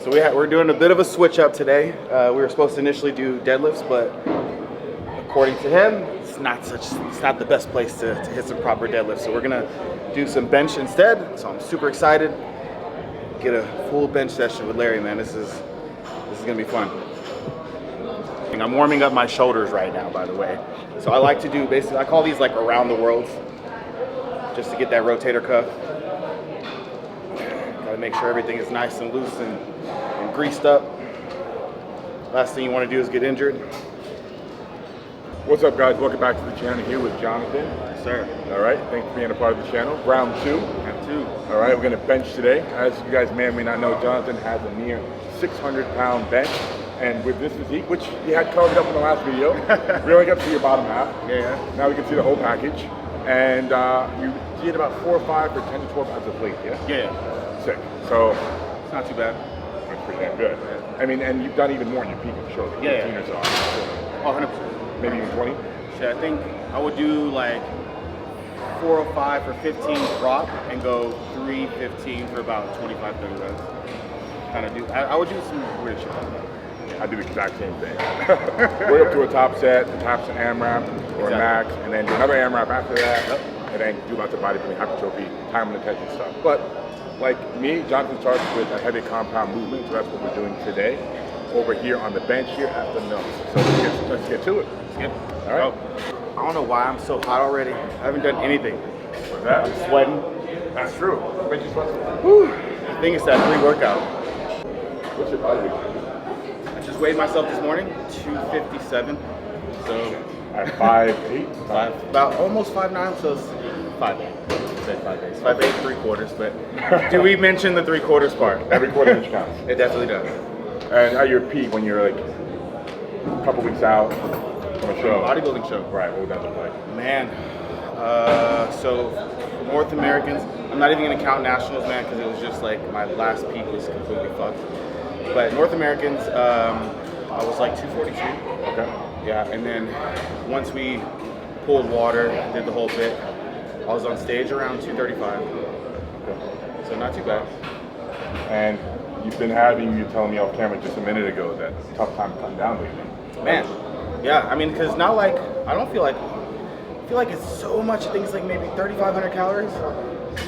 So we're doing a bit of a switch up today. We were supposed to initially do deadlifts, but according to him, it's not the best place to hit some proper deadlifts. So we're gonna do some bench instead. So I'm super excited. Get a full bench session with Larry, man. This is gonna be fun. I'm warming up my shoulders right now, by the way. So I like to do basically, I call these like around the worlds, just to get that rotator cuff. Gotta make sure everything is nice and loose and greased up. Last thing you want to do is get injured. What's up, guys? Welcome back to the channel. Here with Jonathan. Yes, sir. All right, thanks for being a part of the channel. Round two. Round two. All right, we're gonna bench today. As you guys may or may not know, Jonathan has a near 600-pound bench. And with this physique, which he had covered up in the last video, we only got to see your bottom half. Yeah. Now we can see the whole package. And you did about 4 or 5 for 10 to 12 pounds of weight, yeah? Yeah. Sick. So it's not too bad. That's pretty damn good. I mean, and you've done even more in your peak of show. Yeah. 15 or so. Oh, 100%. Maybe even 20? So I think I would do like 405 for 15 drop and go 315 for about 25, 30 reps. Kind of do. I would do some weird shit like that. I do the exact same thing. We're up to a top set, perhaps an AMRAP or a max, and then do another AMRAP after that, and then do lots of bodybuilding, hypertrophy, time and attention stuff. But like me, Jonathan starts with a heavy compound movement, so that's what we're doing today over here on the bench here at the nose. So let's get to it. Let's get. All right. I don't know why I'm so hot already. I haven't done anything. What's that? I'm sweating. That's true. Bench is sweating. Whew. I think it's that pre-workout. What's your body weight? I just weighed myself this morning, 257. So at 5'8"? About almost 5'9", so it's 5'8". Say 5'8". 5'8", 3/4, but do we mention the 3/4 part? Every quarter inch counts. It definitely does. And at your peak, when you're like a couple weeks out from a show. Bodybuilding show. Right, what would that look like? Man, so North Americans, I'm not even gonna count nationals, man, because it was just like my last peak was completely fucked. But North Americans, I was like 242. Okay. Yeah, and then once we pulled water, did the whole bit, I was on stage around 235. Okay. So not too bad. And you've been having, you telling me off camera just a minute ago, that tough time coming down lately. Man, yeah, I mean, because not like, I feel like it's so much, I think it's like maybe 3,500 calories.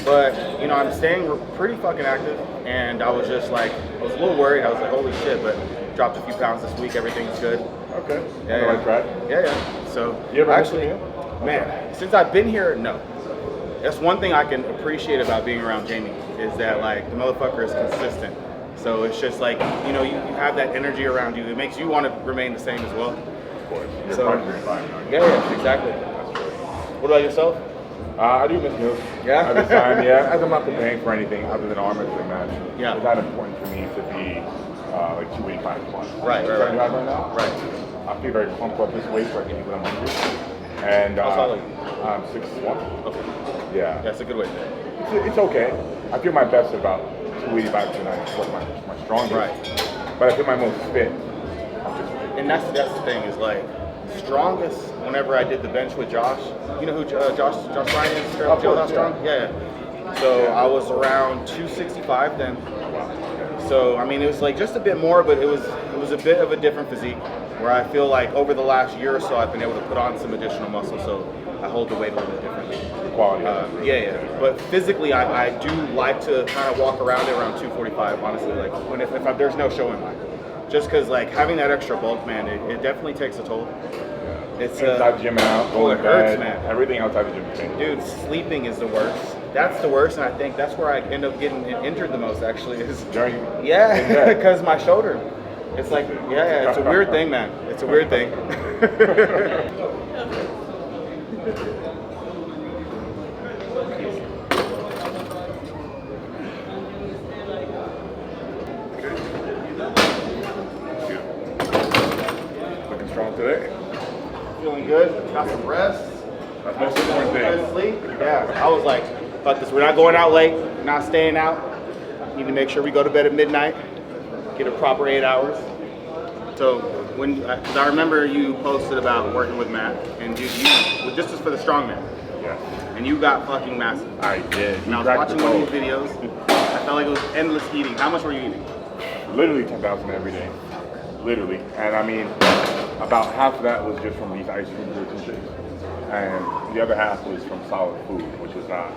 But, you know, I'm staying pretty fucking active, and I was just like, I was a little worried. I was like, holy shit, but dropped a few pounds this week. Everything's good. Okay. Yeah, on the right track? Yeah. So, you ever actually, man, since I've been here, no. That's one thing I can appreciate about being around Jamie, is that, like, the motherfucker is consistent. So it's just like, you know, you have that energy around you. It makes you want to remain the same as well. Of course. You're So, part of your environment. Yeah, exactly. That's true. What about yourself? I do miss meals. Yeah? At this time, yeah. As I'm not preparing for anything other than arm wrestling match. Yeah. It's not important for me to be like 285 plus. Right. Right now? Right. I feel very comfortable at this weight, so I can eat what I'm hungry. And How tall are you? I'm 6'1". Okay. Yeah. That's a good weight. It's okay. I feel my best about 285 tonight. What's my strongest. Right. But I feel my most fit. And that's the thing, is like, strongest whenever I did the bench with Josh. You know who Josh Ryan is? Jailhouse Strong? Yeah. So I was around 265 then. So I mean, it was like just a bit more, but it was a bit of a different physique, where I feel like over the last year or so I've been able to put on some additional muscle, so I hold the weight a little bit differently. Quality. Yeah. But physically, I do like to kind of walk around it around 245. Honestly, like if there's no show in mind. Just because, like, having that extra bulk, man, it definitely takes a toll. It's inside the gym and out, it hurts, man. Everything outside the gym is painful. Dude, sleeping is the worst. That's the worst, and I think that's where I end up getting injured the most, actually. Yeah, because my shoulder. It's like, yeah, it's a weird thing, man. It's a weird thing. Strong today. Feeling good. Got some rest. That's most important thing. Sleep. Yeah. I was like, fuck this. We're not going out late. Not staying out. Need to make sure we go to bed at midnight. Get a proper 8 hours. So because I remember you posted about working with Matt, and you this was for the strongman. Yeah. And you got fucking massive. I did. And I was watching one of these videos. I felt like it was endless eating. How much were you eating? literally 10,000 every day, literally. And I mean, about half of that was just from these ice cream protein shakes, and the other half was from solid food, which was not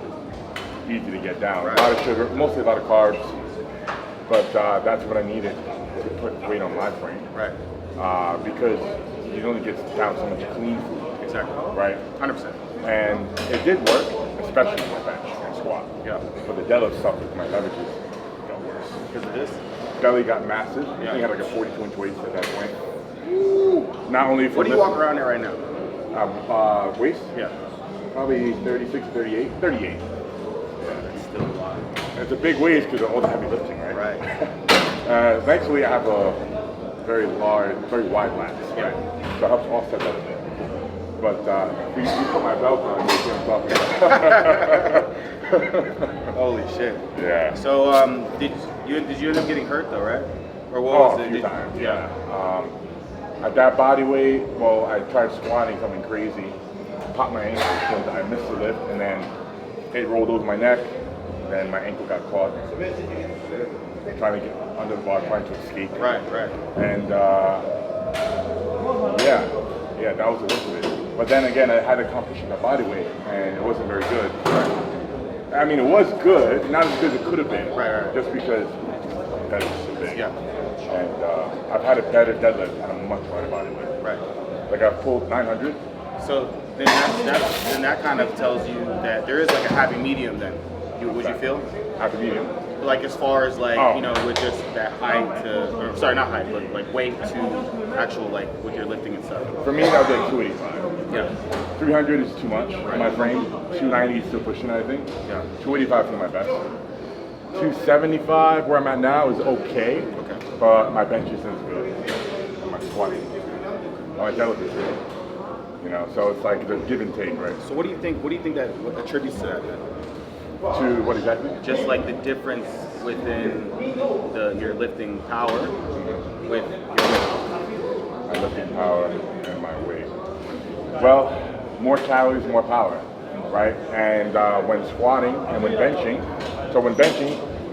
easy to get down. Right. A lot of sugar, mostly a lot of carbs, but that's what I needed to put weight on my frame. Right. Because you only get down so much clean food. Exactly. Right? 100%. And it did work, especially with my bench and squat. Yeah. But the deadlift suffered. My leverages got worse. Because of this? Belly got massive. Yeah. I think I had like a 42-inch waist at that point. Not only for What do you walk around at right now? Waist? Yeah. Probably 36, 38. 38. Yeah, that's still a lot. It's a big waist because of all the heavy lifting, right? Right. Thankfully, I have a very large, very wide lats. Yeah. So it helps offset that a bit. But if you put my belt on, you see what I'm talking about. Holy shit. Yeah. So, did you end up getting hurt though, right? Or what was A it? few times, yeah. At that body weight, well, I tried squatting something crazy, popped my ankle because I missed the lift, and then it rolled over my neck, then my ankle got caught trying to get under the bar, trying to escape. Right. And yeah, that was the worst of it. But then again, I had to accomplish that body weight, and it wasn't very good. I mean, it was good, not as good as it could have been. Right. Just because that was so big. Yeah. And I've had a better deadlift and a much lighter body weight. Right. Like I've pulled 900. So then that kind of tells you that there is like a happy medium then. Would you feel? Happy medium. Like as far as like, you know, with just that height to, or sorry, not height, but like weight to actual like with your lifting and stuff. For me, that was like 285. Yeah. 300 is too much for my frame. 290 is still pushing, I think. Yeah. 285 for my best. 275, where I'm at now, is okay. Okay. But my bench isn't as good. And my squatting. My deadlift is good. You know, so it's like the give and take, right? So what do you think that what attributes to that then? To what exactly? Just like the difference within your lifting power with your weight. My lifting power and my weight. Well, more calories, more power, right? And when squatting and when benching,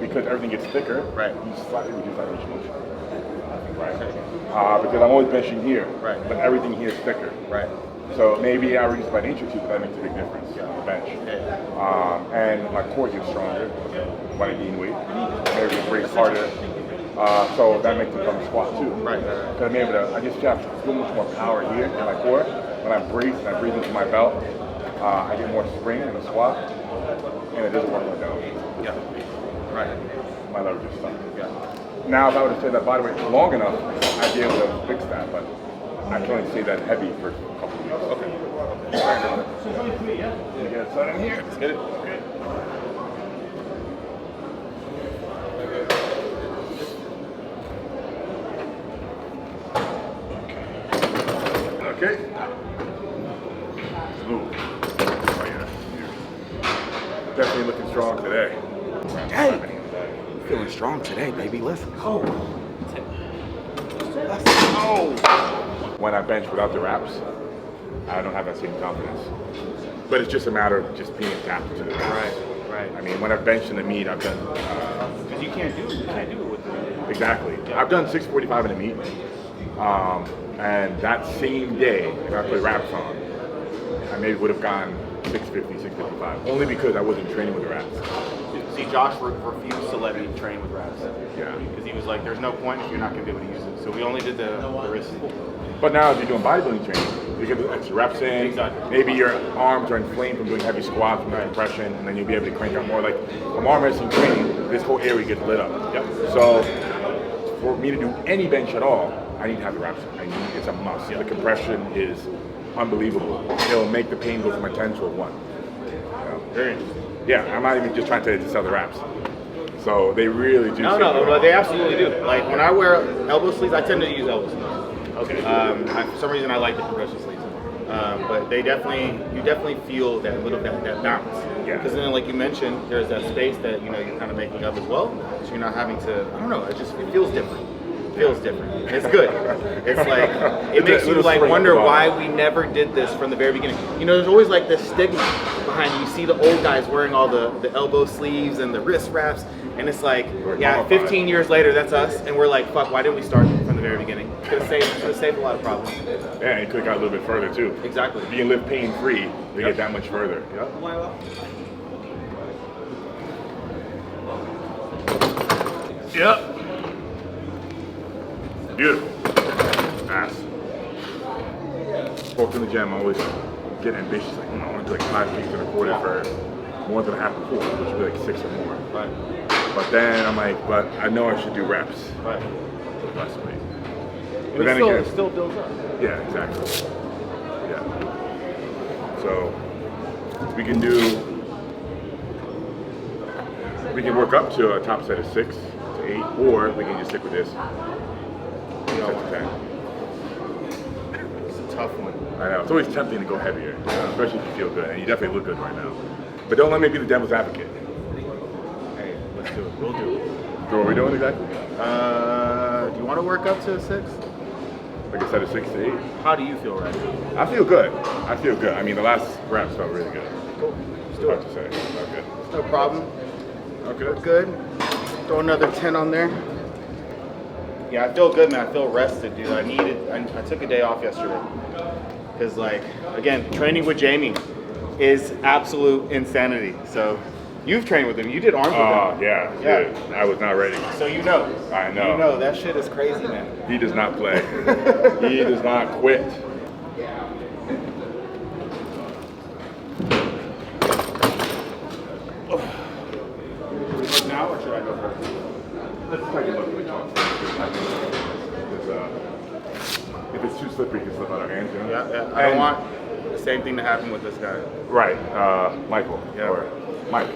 because everything gets thicker, right? You slightly reduce that range of motion, right? Because I'm always benching here, right? But everything here is thicker, right? So maybe I reduce by an inch or two, but that makes a big difference on the bench. Yeah. And my core gets stronger when I gain weight. Maybe it breaks harder. So that makes it come squat too. Right. Because I'm able to, I just have so much more power here in my core. When I breathe and I breathe into my belt, I get more spring in the squat, and it doesn't work like that. Yeah. Right. My leverage is stuck. Yeah. Now, if I were to stay that body weight long enough, I'd be able to fix that, but I can only stay that heavy for a couple of weeks. Okay. Let me get it set in here. Let's get it. Okay. Okay. Smooth. Oh yeah. Definitely looking strong today. Hey, feeling strong today, baby. Let's go. Let's go. When I bench without the wraps, I don't have that same confidence. But it's just a matter of just being adapted to the wraps. Right. I mean, when I've benched in the meet, I've done. Because you can't do it with the meat. Exactly. Yeah. I've done 645 in the meet. And that same day, if I put wraps on, I maybe would have gone 650, 655. Only because I wasn't training with the wraps. See, Josh refused to let me train with wraps. Yeah. Because he was like, there's no point if you're not going to be able to use it. So we only did the wrist. But now if you're doing bodybuilding training, you get the extra reps in. Exactly. Maybe your arms are inflamed from doing heavy squats, from compression, and then you'll be able to crank out more. Like from arm wrestling training, this whole area gets lit up. Yep. So for me to do any bench at all, I need to have the reps. It's a must. The compression is unbelievable. It'll make the pain go from a 10 to a 1. Very interesting. Yeah, I'm not even just trying to sell the wraps. So they really do. No, but they absolutely do. Like when I wear elbow sleeves, I tend to use elbow sleeves. Okay. For some reason, I like the compression sleeves. But you definitely feel that little that bounce. Yeah. Because then, like you mentioned, there's that space that you're kind of making up as well. So you're not having to. I don't know. It feels different. Feels different. It's good. It's like it makes you like wonder why we never did this from the very beginning. You know, there's always like this stigma behind you. You see the old guys wearing all the elbow sleeves and the wrist wraps, And it's like, yeah, 15 years later, that's us, and we're like, fuck, why didn't we start from the very beginning? Could have saved a lot of problems. Yeah, you could have got a little bit further too. Exactly. If you can live pain-free, you get that much further. Yep. Beautiful. Ass. Walked in the gym, I always get ambitious. Like, I want to do like 5 weeks in a quarter for more than I have before, which would be like 6 or more. Right. But then I'm like, but I know I should do reps. Right. Less weight. But then it still builds up. Yeah, exactly. Yeah. So we can work up to a top set of 6 to 8, or we can just stick with this. 10 to 10. It's a tough one. I know. It's always tempting to go heavier, especially if you feel good, and you definitely look good right now. But don't let me be the devil's advocate. Hey, let's do it. We'll do it. So what are we doing exactly? Do you want to work up to a 6? Like a set of 6 to 8? How do you feel right now? I feel good. I feel good. I mean, the last reps felt really good. Cool. Let's do Hard it. to say. Okay. No problem. Okay. We're good. Throw another 10 on there. Yeah, I feel good, man. I feel rested, dude. I took a day off yesterday. Because, like, again, training with Jamie is absolute insanity. So, you've trained with him. You did arms with him. Oh, yeah. Dude, I was not ready. So you know. I know. You know, that shit is crazy, man. He does not play. He does not quit. Now, or should I go first? Let's take a look at the chalk. If it's too slippery, you can slip out our hands, you know? Yeah. I don't want the same thing to happen with this guy. Right. Michael. Yeah. Or Mike.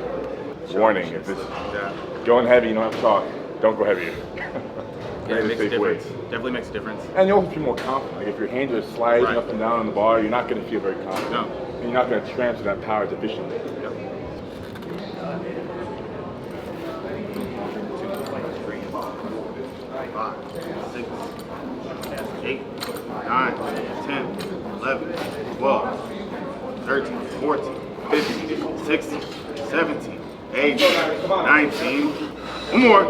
Warning, if it's Yeah. going heavy, you don't have to talk. Don't go heavier. Yeah, it makes a Safe difference. weights. Definitely makes a difference. And you also feel more confident. Like if your hands are sliding Right. up and down on the bar, you're not going to feel very confident. No. And you're not going to transfer that power efficiently. Yep. 5, 6, 8, 9, 10, 11, 12, 13, 14, 15, 16, 17, 18, 19. One more.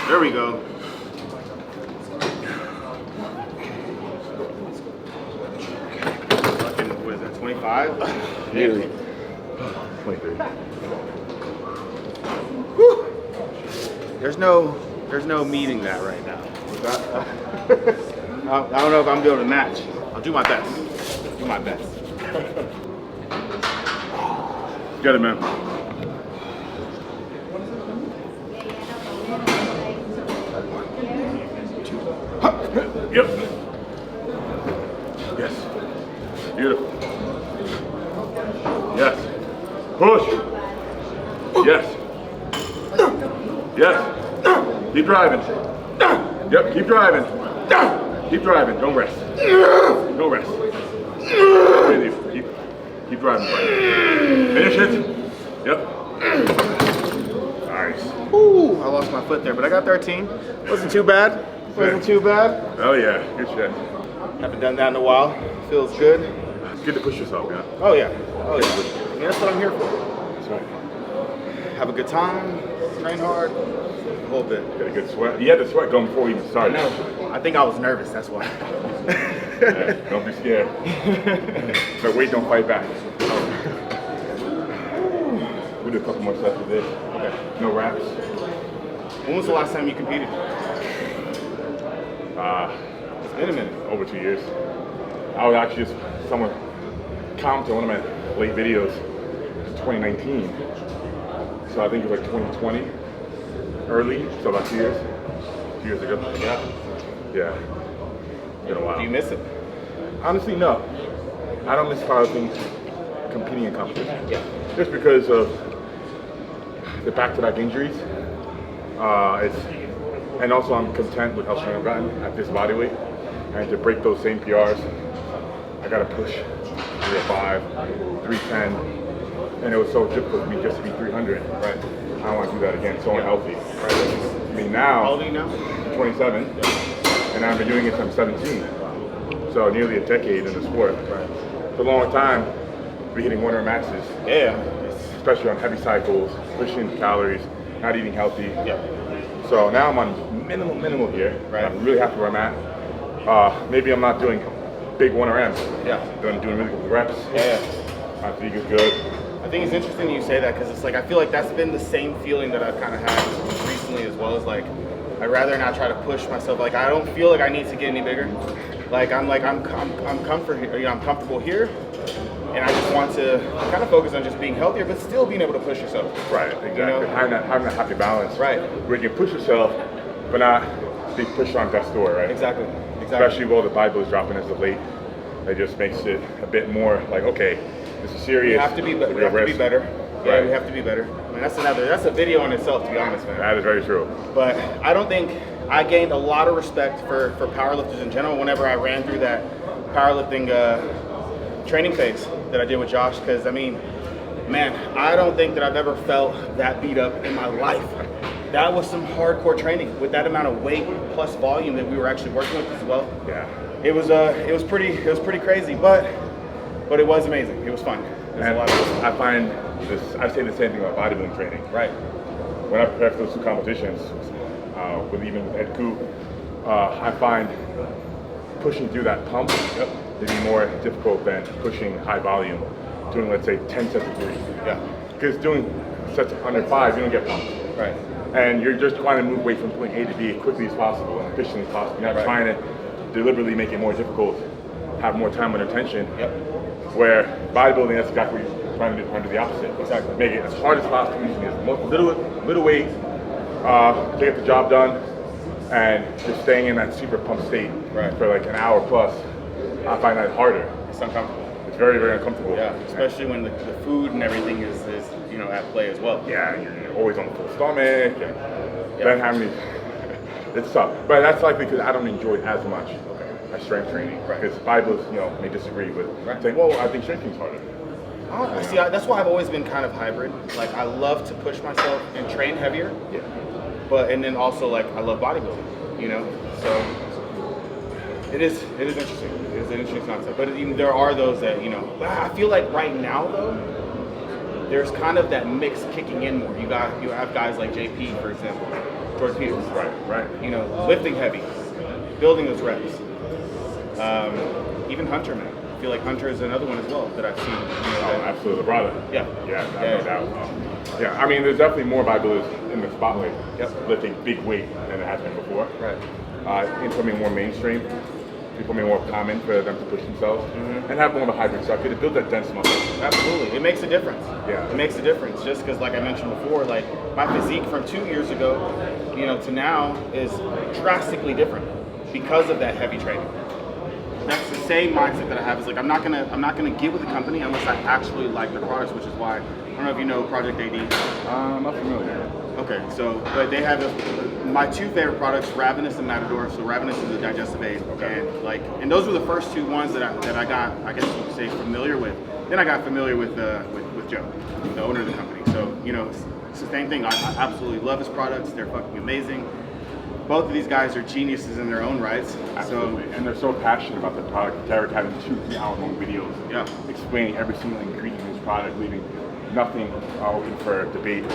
There we go. Fucking, what is that, 25? Nearly. 23. Whew. There's no meeting that right now. I don't know if I'm able to match. I'll do my best. Do my best. Get it, man. Yep. Yes. Beautiful. Yes. Push. Yes. Yes. Keep driving. Yep, keep driving. Keep driving. Don't rest. Don't rest. Keep driving. Finish it. Yep. Nice. Ooh, I lost my foot there, but I got 13. Wasn't too bad. Wasn't too bad. Oh yeah, good shit. Haven't done that in a while. Feels good. It's good to push yourself, yeah. Oh yeah. Oh yeah. I mean, that's what I'm here for. That's right. Have a good time. Train hard. A little bit. Got a good sweat. You had the sweat going before we even started. I know. I think I was nervous. That's why. Yeah, don't be scared. But wait, don't fight back. We'll do a couple more sets of this. Okay. No wraps. When was the last time you competed? It's been a minute. Over 2 years. I was actually just someone commented on one of my late videos in 2019. So I think it was like 2020, early, so about 2 years. 2 years ago. Yeah. Yeah. Been a while. Do you miss it? Honestly, no. I don't miss powerlifting, competing in competition. Yeah. Just because of the back-to-back injuries. And also I'm content with how strong I've gotten at this body weight. And to break those same PRs, I gotta push 305, 310. And it was so difficult for me just to be 300. Right. I don't want to do that again. It's so unhealthy. Right. I mean now, How old are you now? 27, and I've been doing it since I'm 17. So nearly a decade in the sport. Right. It's a long time to be hitting 100 maxes. Yeah. especially on heavy cycles, pushing calories, not eating healthy. Yeah. So now I'm on minimal here. Right. I'm really happy where I'm at. Maybe I'm not doing big 1RMs. Yeah. I'm doing really good reps. Yeah. My physique is good. I think it's interesting you say that because it's like I feel like that's been the same feeling that I've kind of had recently as well. As like I'd rather not try to push myself. Like I don't feel like I need to get any bigger. I'm comfortable here, and I just want to kind of focus on just being healthier, but still being able to push yourself. Right, exactly. You know? Having that happy balance. Right. Where you can push yourself, but not be pushed on death's door, right? Exactly. Especially while the Bible is dropping as of late. It just makes it a bit more like, okay, this is serious. We have to be better. Yeah, Right. we have to be better. I mean, that's a video in itself, to be honest, man. That is very true. But I don't think I gained a lot of respect for powerlifters in general whenever I ran through that powerlifting training phase that I did with Josh. Because, I mean, man, I don't think that I've ever felt that beat up in my life. That was some hardcore training with that amount of weight plus volume that we were actually working with as well. Yeah. It was pretty crazy, but it was amazing. It was fun. It was And a lot of fun. I find this, I say the same thing about bodybuilding training. Right. When I prepare for those two competitions, even with Ed Koo, I find pushing through that pump to be more difficult than pushing high volume, doing, let's say, 10 sets of 3. Yeah. Because doing sets under 5, you don't get pumped. Right. And you're just trying to move away from point A to B as quickly as possible and efficiently as possible. You're not trying to deliberately make it more difficult, have more time under tension. Yep. Where bodybuilding, that's exactly what you're trying to do the opposite. Exactly. Make it as hard as possible, using as little weight to get the job done, and just staying in that super pump state for like an hour plus. I find that harder. It's uncomfortable. It's very, very uncomfortable. Yeah, especially when the food and everything is at play as well. Yeah, you're always on full stomach, and then having it's tough. But that's likely because I don't enjoy it as much as strength training. Because bodybuilders, may disagree with saying, well, I think strength training is harder. See, that's why I've always been kind of hybrid. Like, I love to push myself and train heavier. Yeah. And then also, like, I love bodybuilding, So it is interesting. It is an interesting concept. But even there are those that, I feel like right now, though, there's kind of that mix kicking in more. You have guys like JP, for example, George Peters. Right. Lifting heavy, building those reps. Even Hunter, man. I feel like Hunter is another one as well that I've seen. Absolutely, brother. Yeah. No doubt. Yeah, I mean, there's definitely more bodybuilders in the spotlight lifting big weight than there has been before. Right. It's becoming more mainstream. It's becoming more common for them to push themselves and have more of a hybrid structure to build that dense muscle. Absolutely, it makes a difference. Yeah. It makes a difference just because, like I mentioned before, like my physique from 2 years ago, to now is drastically different because of that heavy training. That's the same mindset that I have. Is like I'm not gonna get with a company unless I actually like their products, which is why I don't know if you know Project AD. I'm not familiar. Okay, so but they have my two favorite products, Ravenous and Matador. So Ravenous is a digestive aid, and those were the first two ones that I got, I guess you could say, familiar with. Then I got familiar with Joe, the owner of the company. So it's the same thing. I absolutely love his products. They're fucking amazing. Both of these guys are geniuses in their own rights. Absolutely. And they're so passionate about the product. Derek having 2-3 hour long videos explaining every single ingredient in his product, leaving nothing open for debate,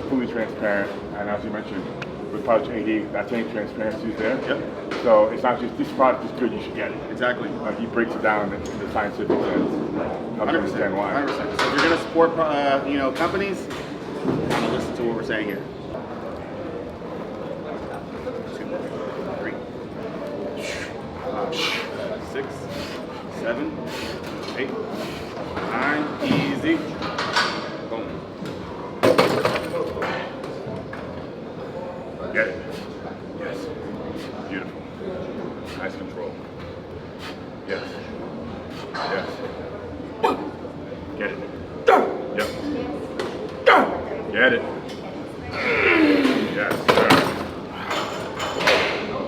fully transparent. And as you mentioned, with Project AD, that same transparency is there. Yep. So it's not just this product is good, you should get it. Exactly. He breaks it down in the scientific sense. Helps you understand why. 100%. So if you're gonna support companies, kind of listen to what we're saying here. 6, 7, 8, 9, easy. Boom. Get it. Yes. Beautiful. Nice control. Yes. Yes. Get it. Yep. Get it. Yes, sir.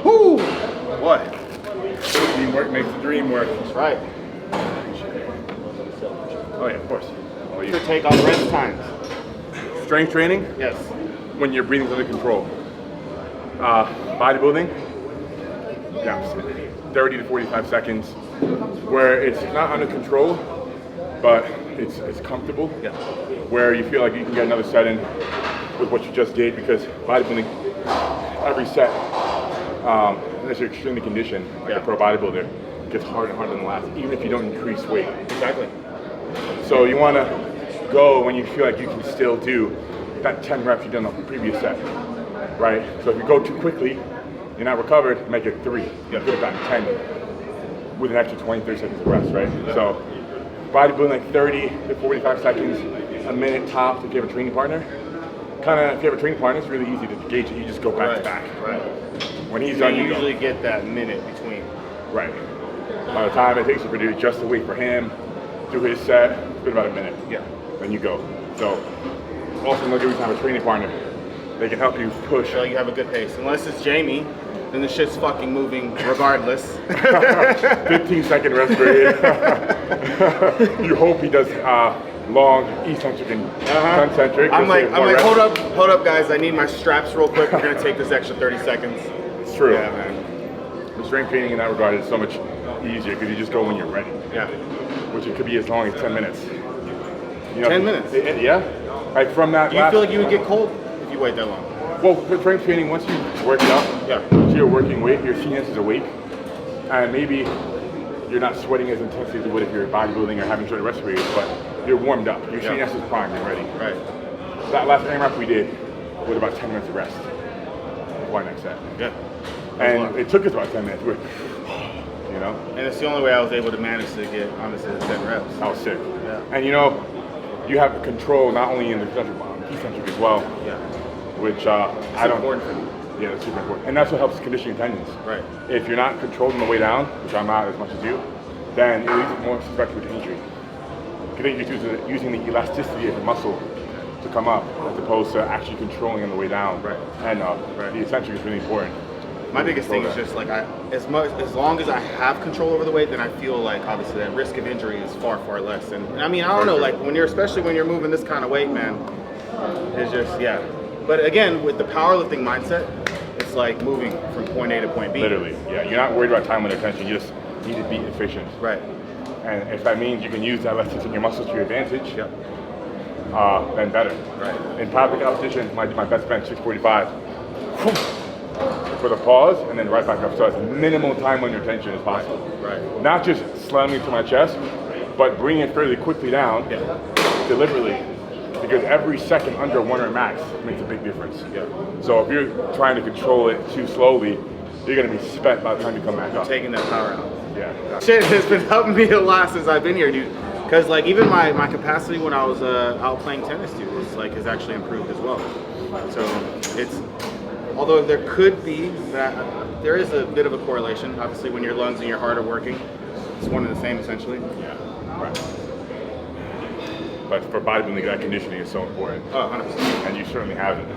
Whoo! What? Teamwork makes the dream work. That's right. Oh yeah, of course. What's your take on rest times? Strength training, Yes. when your breathing's under control. Bodybuilding, 30 to 45 seconds, where it's not under control, but it's comfortable. Yeah. where you feel like you can get another set in with what you just did, because bodybuilding, every set, unless you're extremely conditioned, like a pro bodybuilder, gets harder and harder than the last, even if you don't increase weight. Exactly. So you want to go when you feel like you can still do that 10 reps you've done on the previous set, right? So if you go too quickly, you're not recovered, make it 3. You could have gotten 10 with an extra 20, 30 seconds of rest, right? So bodybuilding like 30 to 45 seconds, a minute tops if you have a training partner. Kind of, if you have a training partner, it's really easy to gauge it. You just go back to back. Right. When he's You done, you usually go. get that minute between. Right. By the time it takes you to do just the weight for him, do his set, it's been about a minute. Yeah. Then you go. So also another reason to have a training partner. They can help you push. So you have a good pace. Unless it's Jamie, then the shit's fucking moving regardless. 15-second rest period. You hope he does long eccentric and concentric. I'm like, hold up, guys. I need my straps real quick. We're gonna take this extra 30 seconds. It's true. Yeah, man. The strength training in that regard is so much easier because you just go when you're ready. Yeah. Which it could be as long as 10 minutes. 10 minutes? Yeah. Like from that. Do you feel like you would get cold if you wait that long? Well, for strength training, once you work it out to your working weight, your CNS is awake, and maybe you're not sweating as intensely as you would if you're bodybuilding or having shorter rest periods, but you're warmed up. Your CNS is primed and ready. Right. That last AMRAP we did with about 10 minutes of rest before our next set. Yeah. And it took us about 10 minutes. You know? And it's the only way I was able to manage to get, honestly, the 10 reps. I was sick. Yeah. And you know, you have control not only in the eccentric as well. Yeah. Which I don't. Important for me. Yeah, that's super important. And that's what helps conditioning tendons. Right. If you're not controlling the way down, which I'm not as much as you, then it leaves it more susceptible to injury. Because then you're using the elasticity of the muscle to come up, as opposed to actually controlling on the way down. Right. And the eccentric is really important. My biggest thing is just like as long as I have control over the weight, then I feel like obviously that risk of injury is far, far less. And I mean, I don't know, like especially when you're moving this kind of weight, man, it's just But again, with the powerlifting mindset, it's like moving from point A to point B. Literally, yeah. You're not worried about time under tension. You just need to be efficient. Right. And if that means you can use that elasticity in your muscles to your advantage, then better. Right. In powerlifting competition, my best bench 645. For the pause and then right back up. So as minimal time under tension as possible. Right. Not just slamming to my chest, but bringing it fairly quickly down, deliberately. Because every second under 1 rep max makes a big difference. Yeah. So if you're trying to control it too slowly, you're going to be spent by the time you come back up. Taking that power out. Yeah. Shit has been helping me a lot since I've been here, dude. Because like even my capacity when I was out playing tennis, dude, has actually improved as well. So it's, although there could be that, there is a bit of a correlation. Obviously, when your lungs and your heart are working, it's one and the same essentially. Yeah. Right. But for bodybuilding, that conditioning is so important. Oh, 100%. And you certainly have it.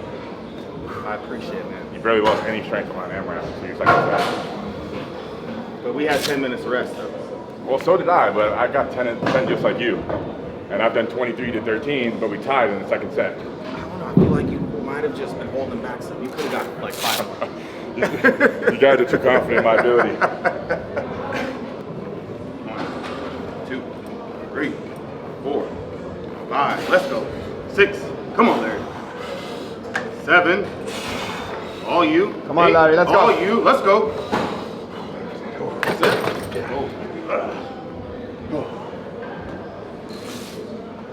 I appreciate it, man. You barely lost any strength on AMRAP, so you're like that. But we had 10 minutes of rest, though. Well, so did I, but I got 10 just like you. And I've done 23 to 13, but we tied in the second set. I don't know. I feel like you might have just been holding back some. You could have got like 5 more. You guys are too confident in my ability. 1, 2, 3, 4, 5. Let's go. 6. Come on, Larry. 7. All you. Come on, 8. Larry. Let's go. All you. Let's go. That's it.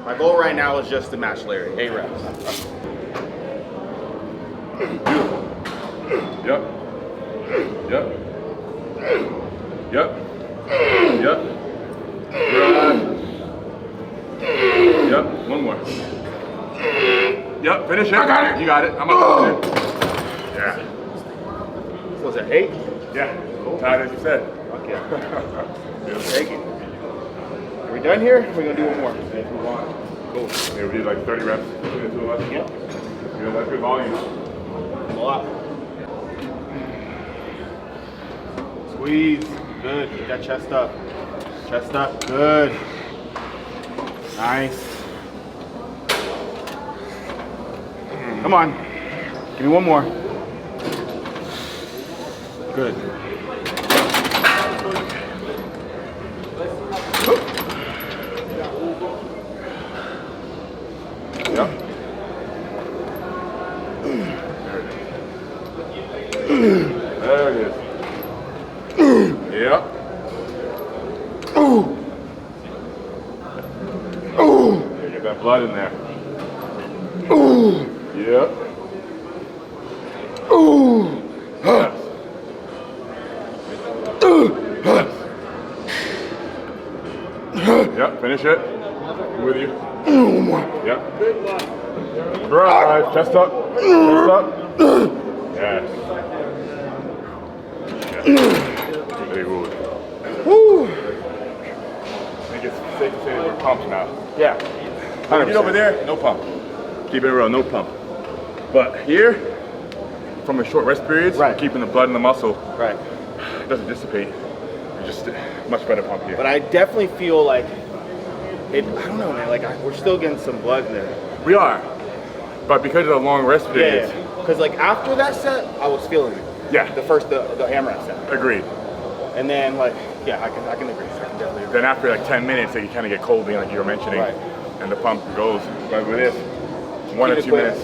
My goal right now is just to match Larry. 8 reps. Beautiful. Yep. Yep. Yep. Yep. Yep. One more. Yep. Finish it. I got it. You got it. I'm up. Yeah. What was that, 8? Yeah. Tied as you said. Fuck yeah. Take it. Are we done here? We're gonna do one more. Let's move on. Cool. Yeah, we did like 30 reps. Yep. Yeah, that's good volume. A lot. Squeeze. Good. Get that chest up. Chest up. Good. Nice. Come on. Give me one more. Good. blood in there. Ooh. Yep. Ooh. Yes. Yep, finish it. I'm with you. Yep. Drive, chest up. Chest up. Yes. Very good. Woo. I think it's safe to say that we're pumped now. Yeah. 100%. Get over there, no pump. Keep it real, no pump. But here, from the short rest periods, right, keeping the blood in the muscle, right, it doesn't dissipate. It's just much better pump here. But I definitely feel like it. I don't know, man. Like we're still getting some blood in there. We are, but because of the long rest periods. Yeah. Because like after that set, I was feeling it. Yeah. The AMRAP set. Agreed. And then like, yeah, I can agree. I can definitely agree. Then after like 10 minutes, you kind of get cold, like you were mentioning, right, and the pump goes. But with this, 1 or 2 minutes.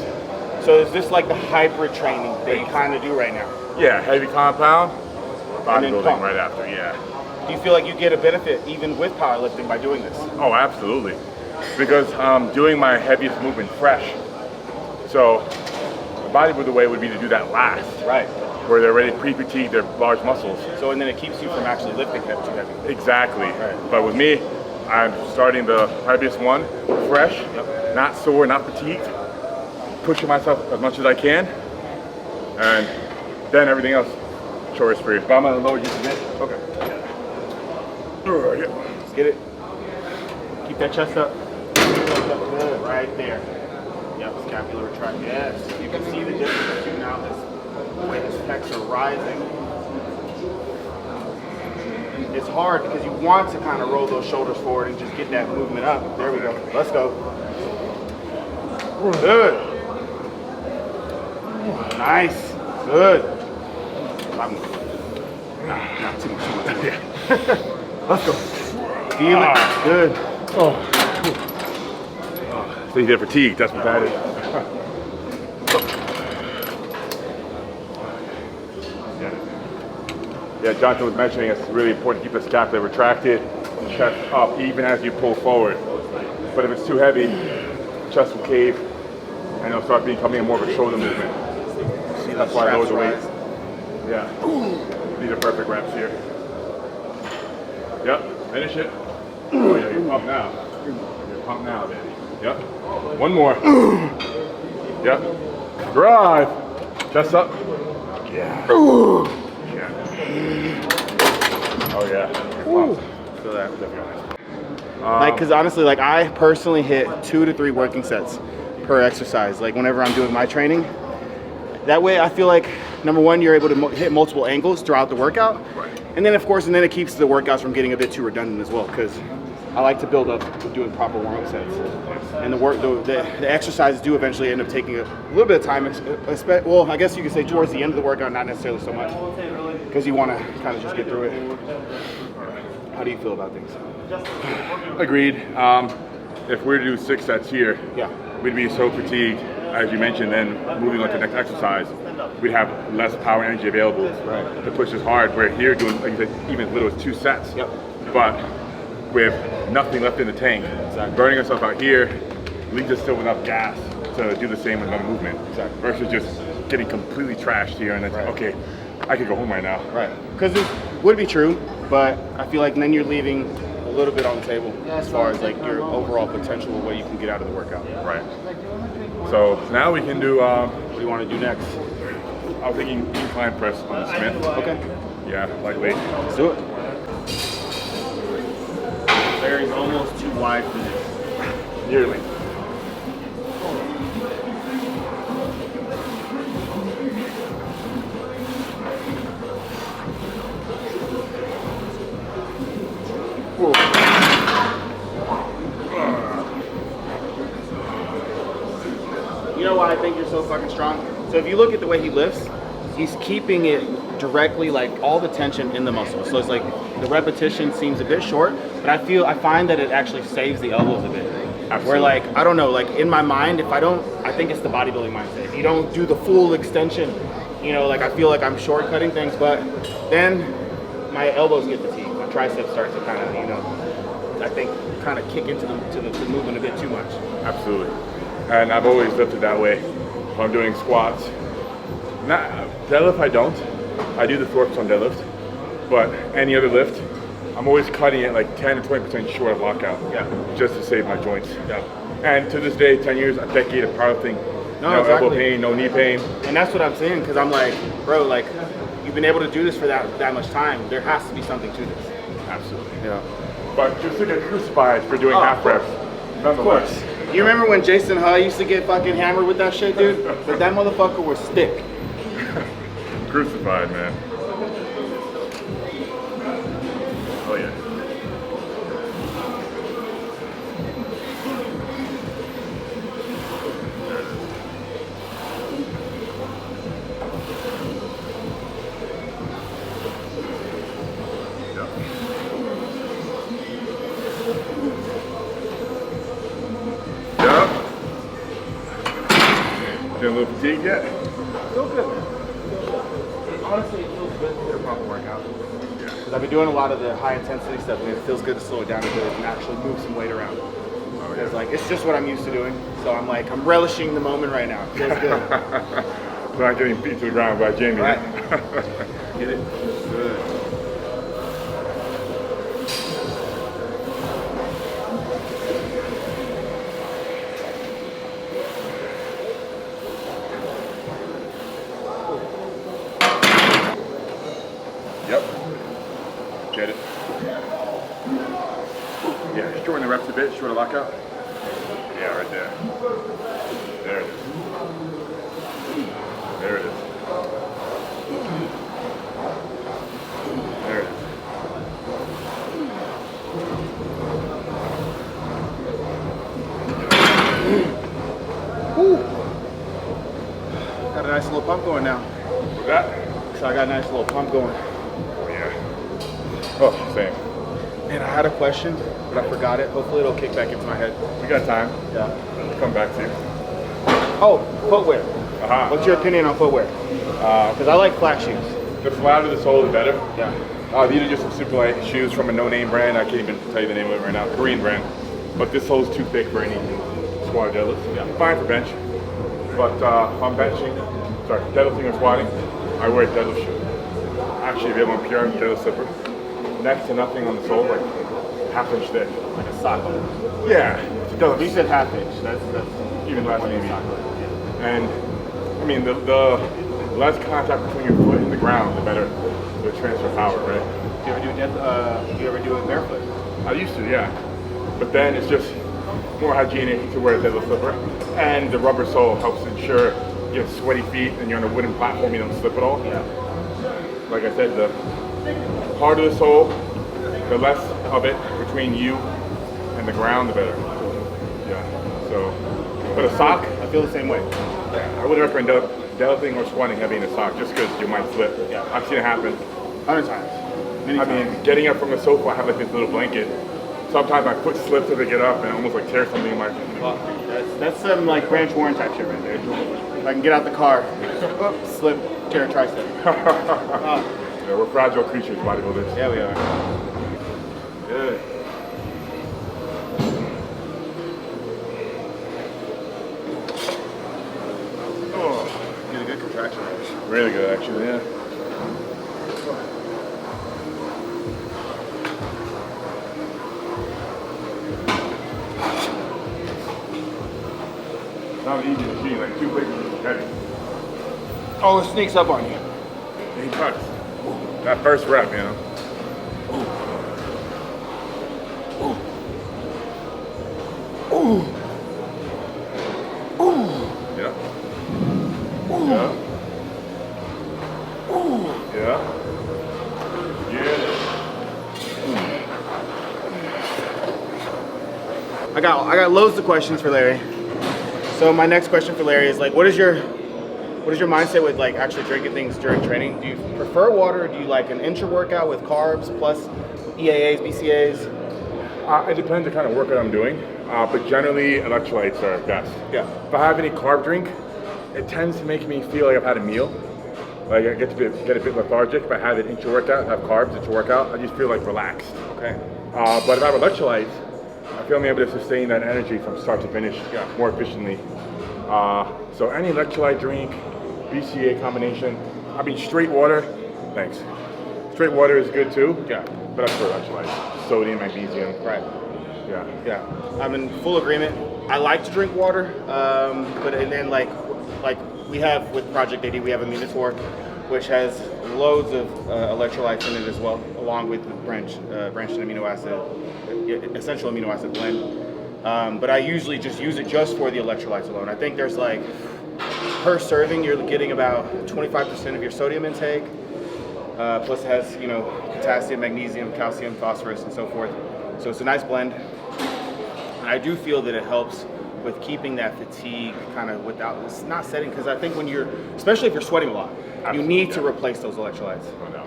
So is this like the hyper training that you kind of do right now? Yeah, heavy compound, bodybuilding right after, yeah. Do you feel like you get a benefit even with powerlifting by doing this? Oh, absolutely. Because I'm doing my heaviest movement fresh. So the bodybuilder way would be to do that last. Right. Where they're already pre-fatigued their large muscles. So and then it keeps you from actually lifting too heavy. Exactly. Right. But with me, I'm starting the heaviest one fresh, not sore, not fatigued, pushing myself as much as I can, and then everything else, short experience. But I'm gonna lower just a bit. Okay. Yeah. Let's get it. Keep that chest up. Good. Right there. Yep, scapular retract. Yes. You can see the difference too now. The way his pecs are rising. It's hard because you want to kind of roll those shoulders forward and just get that movement up. There we go. Let's go. Good. Nice. Good. Not too much. Yeah. Let's go. Feel it. Good. Oh. So you get fatigued, that's what that is. Yeah, Jonathan was mentioning it's really important to keep the scapula retracted, chest up even as you pull forward. But if it's too heavy, chest will cave and it'll start becoming more of a shoulder movement. See, that's why I lower the weight. Yeah. These are perfect reps here. Yep, finish it. Oh yeah, you're pumped now. You're pumped now, baby. Yep. One more. Yep. Drive. Chest up. Yeah. Yeah. Oh yeah. Feel that. Like, cause honestly, like I personally hit 2 to 3 working sets per exercise. Like whenever I'm doing my training, that way I feel like number one, you're able to hit multiple angles throughout the workout, right, and then of course, and then it keeps the workouts from getting a bit too redundant as well. Because I like to build up with doing proper warm-up sets, and the exercises do eventually end up taking a little bit of time. Well, I guess you could say towards the end of the workout, not necessarily so much, because you want to kind of just get through it. How do you feel about things? Agreed. If we were to do 6 sets here, yeah, we'd be so fatigued, as you mentioned, then moving on to the next exercise, we'd have less power and energy available to push as hard. Where here doing, like you said, even as little as 2 sets, but with nothing left in the tank, burning ourselves out here leaves us still with enough gas to do the same with another movement, versus just getting completely trashed here and then okay, I could go home right now. Right. Because it would be true, but I feel like then you're leaving a little bit on the table as far as like your overall potential of what you can get out of the workout. Right. So now we can do. What do you want to do next? I was thinking incline press on the Smith. Okay. Yeah, lightweight. Let's do it. Barry's almost too wide for this. Nearly. You know why I think you're so fucking strong? So if you look at the way he lifts, he's keeping it directly, like all the tension in the muscle. So it's like the repetition seems a bit short, but I find that it actually saves the elbows a bit. Absolutely. Where like, I don't know, like in my mind, I think it's the bodybuilding mindset. If you don't do the full extension, you know, like I feel like I'm shortcutting things, but then my elbows get fatigued. My triceps start to kind of, you know, I think, kind of kick into the movement a bit too much. Absolutely. And I've always lifted that way. If I'm doing squats, not deadlift, I don't. I do the thwarts on deadlift, but any other lift, I'm always cutting it like 10 to 20% short of lockout. Yeah. Just to save my joints. Yeah. And to this day, 10 years, a decade of powerlifting. No exactly. elbow pain, no knee pain. And that's what I'm saying, because I'm like, bro, like, you've been able to do this for that much time. There has to be something to this. Absolutely. Yeah. But just to get crucified for doing half reps. Of course. You remember when Jason Hull used to get fucking hammered with that shit, dude? But that motherfucker was thick. Crucified, man. Oh yeah. Feeling a little fatigued yet? Feel good. Honestly, it feels good to get a proper workout. Yeah. Because I've been doing a lot of the high intensity stuff, and it feels good to slow it down a bit and actually move some weight around. Because like it's just what I'm used to doing. So I'm like, I'm relishing the moment right now. It feels good. So not getting beat to the ground by Jamie. Right. Get it? Good. Yep. Get it. Yeah, shorten the reps a bit, shorten the lockout. Yeah, right there. There it is. There it is. There it is. Woo. Got a nice little pump going now. With that? So I got a nice little pump going. Oh yeah. Oh, same. Man, I had a question, but I forgot it. Hopefully it'll kick back into my head. We got time. Yeah. We'll come back to you. Oh, footwear. Uh-huh. What's your opinion on footwear? Because I like flat shoes. The flatter the sole, the better. Yeah. These are just some super light shoes from a no-name brand. I can't even tell you the name of it right now. Korean brand. But this sole's too thick for any squat or deadlift. Yeah. Fine for bench. But if I'm benching, deadlifting or squatting, I wear a deadlift shoe. Actually, if you have one pure deadlift slipper, next to nothing on the sole, like half-inch thick. Like a sock. Yeah. It's a deadlift. You said half inch. That's Even less maybe. sock. And I mean, the less contact between your foot and the ground, the better the transfer power, right? Do you ever do it barefoot? I used to, yeah. But then it's just more hygienic to wear a deadlift slipper. And the rubber sole helps ensure you have sweaty feet and you're on a wooden platform, you don't slip at all. Yeah. Like I said, the harder the sole, the less of it between you and the ground, the better. Yeah. So, but a sock, I feel the same way. I wouldn't recommend deadlifting or squatting heavy in a sock just because you might slip. Yeah. I've seen it happen. 100 times. Many I times. mean, getting up from the sofa, I have like this little blanket. Sometimes my foot slips as I get up and almost like tear something in my. That's some like Branch Warren type shit right there. If I can get out the car, oops, slip, tear a tricep. Yeah, we're fragile creatures, bodybuilders. Yeah, we are. Good. Oh, get a good contraction. Really good, actually, yeah. Not an easy machine, like 2 weights is heavy. Oh, it sneaks up on you. He cuts. That first rep, you know. Ooh. Ooh. Yeah. Ooh. Yeah. Ooh. Yeah. Yeah. I got loads of questions for Larry. So my next question for Larry is like, what is your mindset with like actually drinking things during training? Do you prefer water, or do you like an intra-workout with carbs plus EAAs, BCAAs? It depends the kind of workout I'm doing, but generally electrolytes are best. Yeah. If I have any carb drink, it tends to make me feel like I've had a meal. Like I get a bit lethargic. If I have an intra-workout, have carbs, intra-workout, I just feel like relaxed. Okay. But if I have electrolytes, I feel I'm able to sustain that energy from start to finish more efficiently. So any electrolyte drink, BCA combination, I mean straight water, thanks. Straight water is good too, but that's for electrolytes. Sodium, magnesium. Right. Yeah. I'm in full agreement. I like to drink water, but and then like we have with Project AD, we have a Minotaur, which has loads of electrolytes in it as well, along with the branched amino acid, essential amino acid blend. But I usually just use it just for the electrolytes alone. I think there's like, per serving, you're getting about 25% of your sodium intake. Plus it has, potassium, magnesium, calcium, phosphorus, and so forth. So it's a nice blend. And I do feel that it helps with keeping that fatigue kind of it's not setting, because I think when especially if you're sweating a lot, you need to replace those electrolytes. Oh no.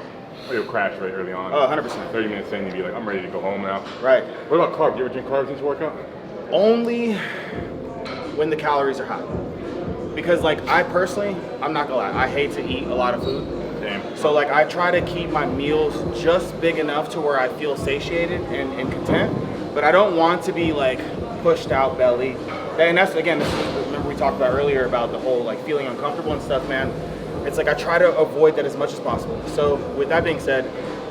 Or you'll crash right early on. Oh, 100%. 30 minutes in, you'll be like, I'm ready to go home now. Right. What about carbs? You ever drink carbs into workout? Only when the calories are high. Because like I personally, I'm not gonna lie, I hate to eat a lot of food. Damn. So like I try to keep my meals just big enough to where I feel satiated and content, but I don't want to be like pushed out belly. And that's, again, remember we talked about earlier about the whole like feeling uncomfortable and stuff, man. It's like I try to avoid that as much as possible. So with that being said,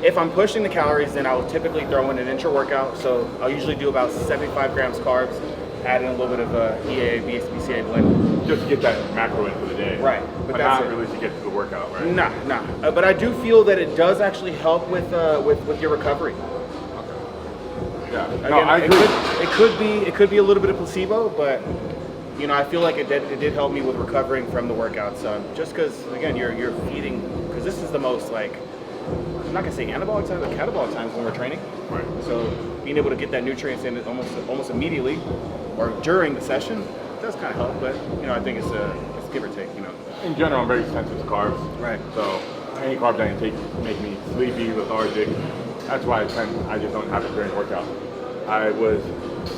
if I'm pushing the calories, then I will typically throw in an intra-workout. So I'll usually do about 75 grams carbs, add in a little bit of EAA, BCA blend. Just to get that macro in for the day. Right. But that's not really to get to the workout, right? Nah. But I do feel that it does actually help with your recovery. Yeah. Again, No, I agree. It could be a little bit of placebo, but I feel like it did help me with recovering from the workouts. Just because, again, you're feeding, because this is the most like, I'm not gonna say anabolic times, but catabolic times when we're training. Right. So being able to get that nutrients in almost immediately, or during the session, does kind of help. But I think it's give or take. In general, I'm very sensitive to carbs. Right. So any carbs I take make me sleepy, lethargic. That's why I just don't have it during the workout. I was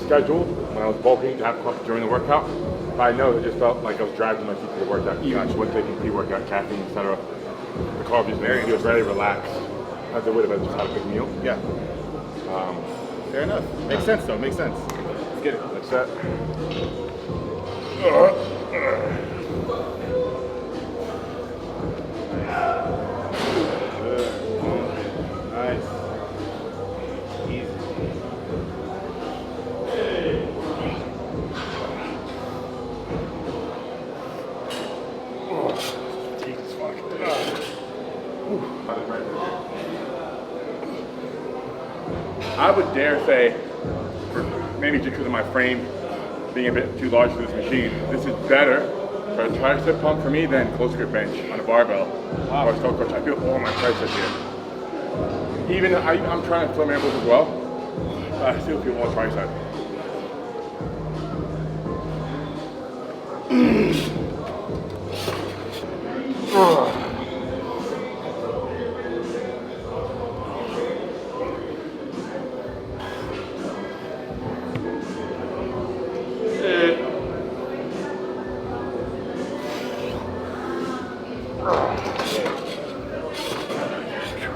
scheduled when I was bulking to have carbs during the workout, but I know it just felt like I was dragging my feet to the workout, even when taking pre-workout caffeine, etc. The carbs just made me feel very relaxed, as I would if I just had a big meal. Yeah. Fair enough. Makes sense though. Makes sense. Let's get it. That's that. Nice. Easy. Jesus fuck. I would dare say, maybe just because of my frame being a bit too large for this machine, this is better for a tricep pump for me than close grip bench on a barbell. Or a skull crush. I feel all my triceps here. Even I'm trying to flip my ankles as well, I still feel all tricep.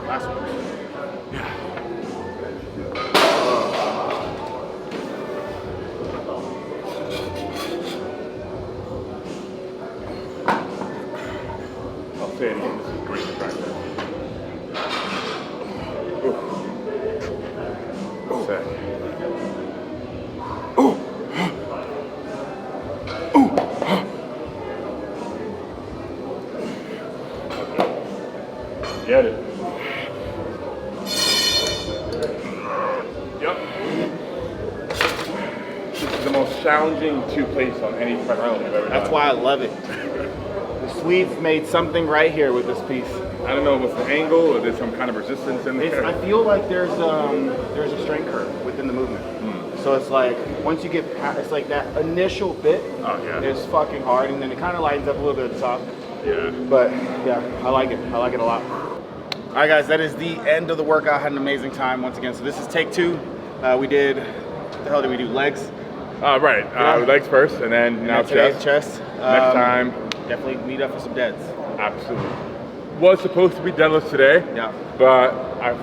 Last one. I'll say it again, this is great for tricep. Set. Get it. Yep. This is the most challenging to place on any press I've ever done. That's why I love it. The Swedes made something right here with this piece. I don't know if it's the angle or there's some kind of resistance in there. I feel like there's a strength curve within the movement. So it's like once you get past, it's like that initial bit is fucking hard, and then it kind of lightens up a little bit at the top. Yeah. But yeah, I like it. I like it a lot. All right, guys, that is the end of the workout. I had an amazing time once again. So this is take 2. We did, what the hell did we do? Legs. Right. Legs first, and then now chest. Chest. Next time. Definitely meet up for some deads. Absolutely. Was supposed to be deadlifts today. Yeah. But I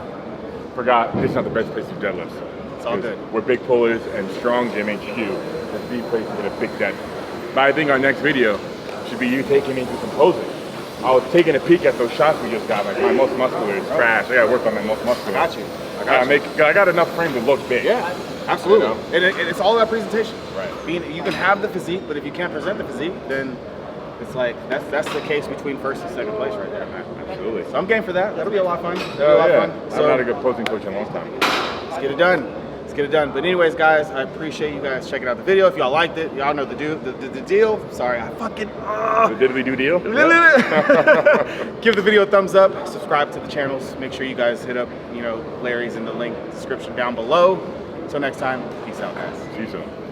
forgot, this is not the best place to deadlift. It's all good. We're big pullers and strong Gym HQ. That's the place to get a big deadlift. But I think our next video should be you taking me through some posing. I was taking a peek at those shots we just got. Like my most muscular is trash. I gotta work on my most muscular. Got you. I got enough frame to look big. Yeah, absolutely. You know? And it's all about presentation. Right. You can have the physique, but if you can't present the physique, then it's like that's the case between first and second place right there, man. Absolutely. So I'm game for that. That'll be a lot of fun. That'll be a lot of fun. So I'm not a good posing coach in a long time. let's get it done. Let's get it done. But anyways, guys, I appreciate you guys checking out the video. If y'all liked it, y'all know the deal. Sorry, I fucking. The diddly do deal. Give the video a thumbs up. Subscribe to the channels. Make sure you guys hit up, Larry's in the link description down below. Until next time, peace out, guys. See you soon.